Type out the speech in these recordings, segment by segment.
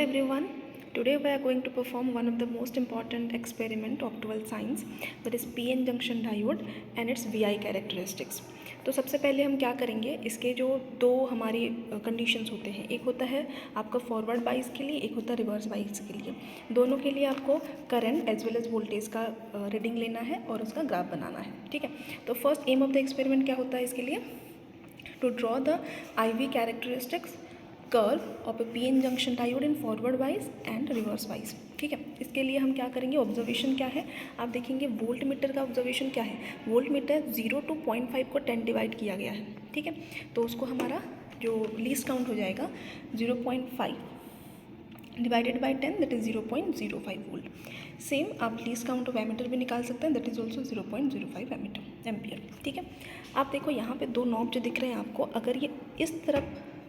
everyone. Today we are going to perform one of the most important experiment of 12th science, that is PN junction diode and its VI characteristics. तो सबसे पहले हम क्या करेंगे, इसके जो दो हमारी कंडीशंस होते हैं, एक होता है आपका फॉरवर्ड बाइस के लिए, एक होता है रिवर्स बाइस के लिए। दोनों के लिए आपको current as well as voltage का रीडिंग लेना है और उसका ग्राफ बनाना है। ठीक है, तो first aim of the experiment क्या होता है इसके लिए, to draw the IV characteristics curve of a PN junction diode in forward wise and reverse wise. ठीक है, इसके लिए हम क्या करेंगे, ऑब्जर्वेशन क्या है आप देखेंगे, वोल्ट मीटर का ऑब्जर्वेशन क्या है, वोल्ट मीटर 0 to 0.5 को 10 डिवाइड किया गया है। ठीक है, तो उसको हमारा जो लीस्ट काउंट हो जाएगा 0.5 divided by 10, that is 0.05 volt. Same आप लीस्ट काउंट ऑफ एमीटर भी निकाल सकते हैं, दैट इज़ ऑल्सो 0.05 एम्पियर। ठीक है, आप देखो यहाँ पे दो नॉब जो दिख रहे हैं आपको, अगर ये इस तरफ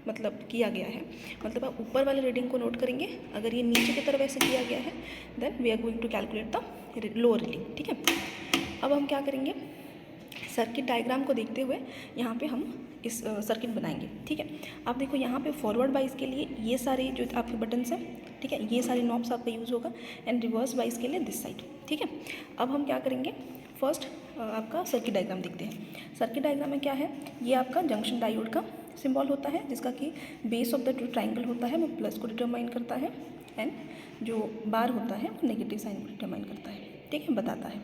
मतलब किया गया है, मतलब आप ऊपर वाले रीडिंग को नोट करेंगे, अगर ये नीचे की तरफ ऐसे किया गया है then we are going to calculate the lower reading. ठीक है, अब हम क्या करेंगे, सर्किट डायग्राम को देखते हुए यहाँ पे हम इस सर्किट बनाएंगे। ठीक है, आप देखो यहाँ पे फॉरवर्ड बाइस के लिए ये सारे जो आपके बटन्स हैं, ठीक है, ये सारे नॉब्स आपका यूज़ होगा, एंड रिवर्स बाइस के लिए दिस साइड। ठीक है, अब हम क्या करेंगे, फर्स्ट आपका सर्किट डायग्राम देखते हैं। सर्किट डायग्राम में क्या है, ये आपका जंक्शन डायोड का सिंबल होता है, जिसका कि बेस ऑफ द जो ट्राइंगल होता है वो प्लस को डिटरमाइन करता है, एंड जो बार होता है वो नेगेटिव साइन को डिटरमाइन करता है। ठीक है, बताता है।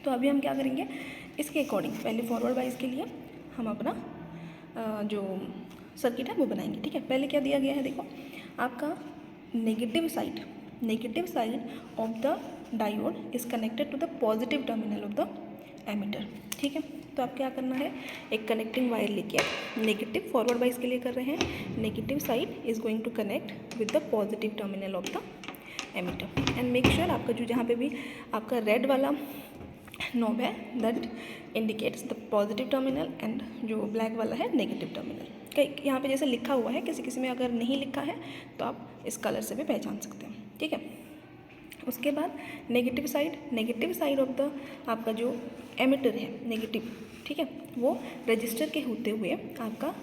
तो अभी हम क्या करेंगे, इसके अकॉर्डिंग पहले फॉरवर्ड वाइज के लिए हम अपना जो सर्किट है वो बनाएंगे। ठीक है, पहले क्या दिया गया है, देखो आपका negative side of the diode is connected to the positive terminal of the ammeter. ठीक है, तो आप क्या करना है, एक कनेक्टिंग वायर लेके नेगेटिव फॉरवर्ड वाइज के लिए कर रहे हैं, negative side is going to connect with the positive terminal of the ammeter, and make sure आपका जो जहाँ पे भी आपका रेड वाला नॉब है that indicates the positive terminal, and जो ब्लैक वाला है नेगेटिव टर्मिनल। कई यहाँ पे जैसे लिखा हुआ है, किसी में अगर नहीं लिखा है तो आप इस कलर से भी पहचान सकते हैं। ठीक है, उसके बाद नेगेटिव साइड ऑफ द आपका जो एमीटर है नेगेटिव, ठीक है, वो रजिस्टर के होते हुए आपका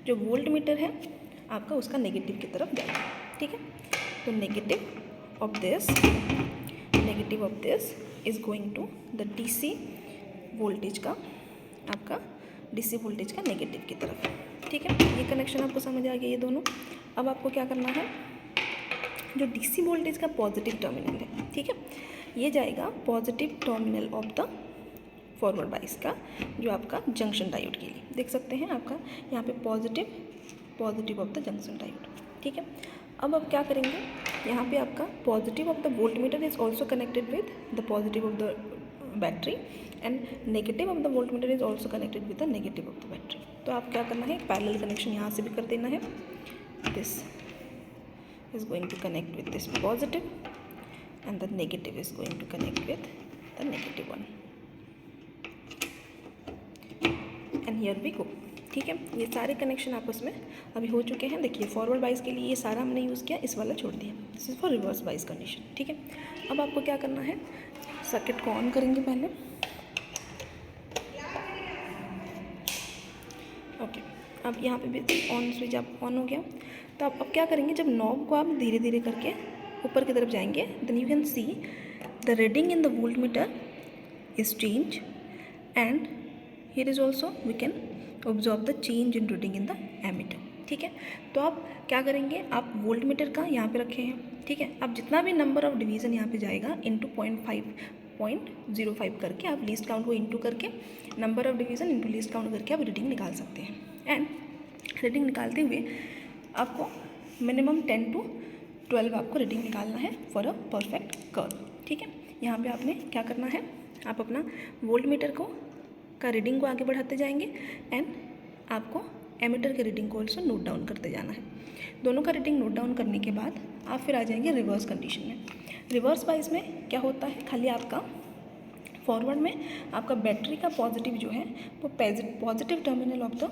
जो वोल्ट मीटर है आपका उसका नेगेटिव की तरफ जाएगा। ठीक है, तो negative of this is going to the DC voltage का, आपका DC वोल्टेज का नेगेटिव की तरफ। ठीक है, ये कनेक्शन आपको समझ आ गया ये दोनों। अब आपको क्या करना है, जो DC वोल्टेज का पॉजिटिव टर्मिनल है, ठीक है, ये जाएगा positive terminal of the forward बाइस का, जो आपका जंक्शन डायोड के लिए देख सकते हैं, आपका यहाँ पे positive of the junction diode. ठीक है, अब आप क्या करेंगे, यहाँ पे आपका positive of the volt meter is also connected with the positive of the battery, and negative of the volt meter is also connected with the negative of the battery. तो आप क्या करना है, पैरेलल कनेक्शन यहाँ से भी कर देना है, this is going to connect with this positive and the negative is going to connect with the negative one, and here we go। ठीक है, ये सारे कनेक्शन आपस में अभी हो चुके हैं। देखिए फॉरवर्ड बाइस के लिए ये सारा हमने यूज़ किया, इस वाला छोड़ दिया, this is for reverse bias condition. ठीक है, अब आपको क्या करना है, सर्किट को ऑन करेंगे पहले। ओके, अब यहाँ पे भी ऑन स्विच आप ऑन हो गया। तो आप अब क्या करेंगे, जब नॉब को आप धीरे धीरे करके ऊपर की तरफ जाएंगे, then you can see the reading in the volt meter is change, and here is also we can observe the change in reading in the ammeter. ठीक है, तो आप क्या करेंगे, आप वोल्ट मीटर का यहाँ पे रखे हैं। ठीक है, आप जितना भी नंबर ऑफ डिवीज़न यहाँ पे जाएगा इंटू 0.05 करके आप लीस्ट काउंट को इंटू करके number of division into least count करके आप रीडिंग निकाल सकते हैं। एंड रीडिंग निकालते हुए आपको मिनिमम 10 to 12 आपको रीडिंग निकालना है फॉर अ परफेक्ट कर्व। ठीक है, यहाँ पे आपने क्या करना है, आप अपना वोल्ट मीटर का रीडिंग को आगे बढ़ाते जाएंगे, एंड आपको एमीटर के रीडिंग को ऑल्सो नोट डाउन करते जाना है। दोनों का रीडिंग नोट डाउन करने के बाद आप फिर आ जाएंगे रिवर्स कंडीशन में। रिवर्स वाइज में क्या होता है, खाली आपका फॉरवर्ड में आपका बैटरी का पॉजिटिव जो है वो positive terminal of the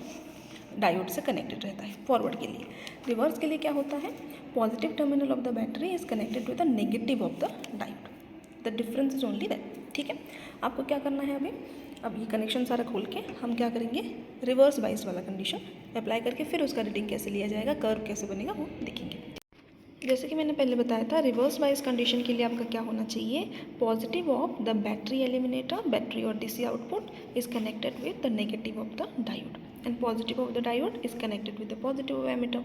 diode से कनेक्टेड रहता है फॉरवर्ड के लिए। रिवर्स के लिए क्या होता है, positive terminal of the battery is connected with the negative of the diode, the difference is only that. ठीक है, आपको क्या करना है, अभी अब ये कनेक्शन सारा खोल के हम क्या करेंगे, रिवर्स बाइस वाला कंडीशन अप्लाई करके फिर उसका रीडिंग कैसे लिया जाएगा, कर्व कैसे बनेगा वो देखेंगे। जैसे कि मैंने पहले बताया था, रिवर्स बायस कंडीशन के लिए आपका क्या होना चाहिए, positive of the battery eliminator, battery और DC output is connected with the negative of the diode and positive of the diode is connected with the positive of ammeter.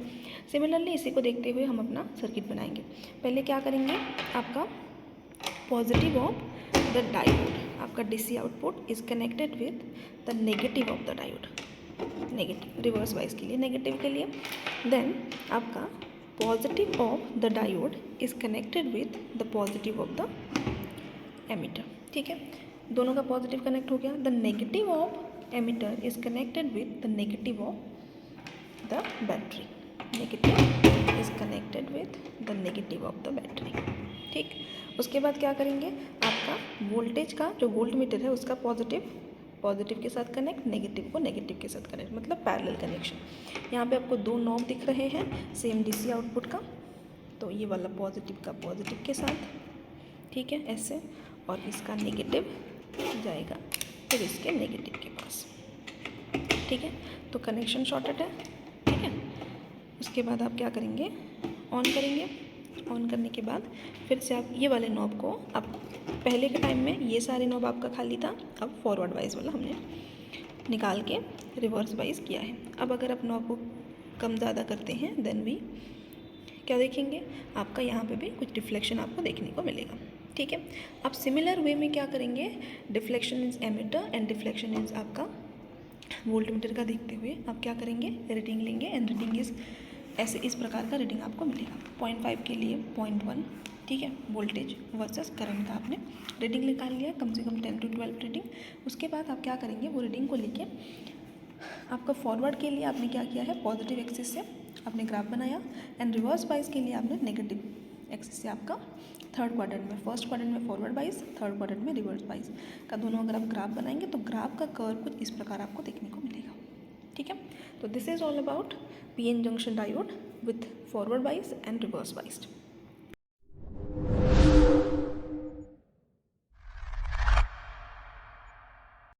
Similarly इसी को देखते हुए हम अपना सर्किट बनाएंगे। पहले क्या करेंगे, आपका पॉजिटिव ऑफ द डायोड, आपका DC output is connected with the negative of the diode, negative reverse wise के लिए, नेगेटिव के लिए। देन आपका positive of the diode is connected with the positive of the ammeter. ठीक है, दोनों का पॉजिटिव कनेक्ट हो गया। The negative of ammeter is connected with the negative of the battery, negative is connected with the negative of the battery. ठीक, उसके बाद क्या करेंगे, आपका वोल्टेज का जो वोल्ट मीटर है उसका पॉजिटिव के साथ कनेक्ट, नेगेटिव को नेगेटिव के साथ कनेक्ट, मतलब पैरेलल कनेक्शन। यहाँ पे आपको दो नॉब दिख रहे हैं सेम डीसी आउटपुट का, तो ये वाला पॉजिटिव का पॉजिटिव के साथ, ठीक है, ऐसे, और इसका नेगेटिव जाएगा फिर इसके नेगेटिव के पास। ठीक है, तो कनेक्शन शॉर्टेड है। ठीक है, उसके बाद आप क्या करेंगे, ऑन करेंगे। ऑन करने के बाद फिर से आप ये वाले नॉब को, आप पहले के टाइम में ये सारे नॉब आपका खाली था, अब फॉरवर्ड वाइज वाला हमने निकाल के रिवर्स वाइज किया है। अब अगर आप नॉब को कम ज़्यादा करते हैं देन भी क्या देखेंगे, आपका यहाँ पे भी कुछ डिफ्लेक्शन आपको देखने को मिलेगा। ठीक है, आप सिमिलर वे में क्या करेंगे, deflection is ammeter and deflection is आपका वोल्ट मीटर का देखते हुए आप क्या करेंगे, रीडिंग लेंगे एंड रीडिंग इज ऐसे इस प्रकार का रीडिंग आपको मिलेगा। 0.5 के लिए 0.1, ठीक है, वोल्टेज वर्सेस करंट का आपने रीडिंग निकाल लिया, कम से कम 10 to 12 रीडिंग। उसके बाद आप क्या करेंगे, वो रीडिंग को लेके आपका फॉरवर्ड के लिए आपने क्या किया है, पॉजिटिव एक्सिस से आपने ग्राफ बनाया एंड रिवर्स बाइस के लिए आपने नेगेटिव एक्सिस से आपका थर्ड क्वाड्रेंट में, फर्स्ट क्वाड्रेंट में फॉरवर्ड बाइस, थर्ड क्वाड्रेंट में रिवर्स बाइस का दोनों अगर आप ग्राफ बनाएंगे तो ग्राफ का कर्व कुछ इस प्रकार आपको देखने को मिलेगा। ठीक है, तो this is all about PN junction diode with forward बाइस एंड रिवर्स बाइस्ड।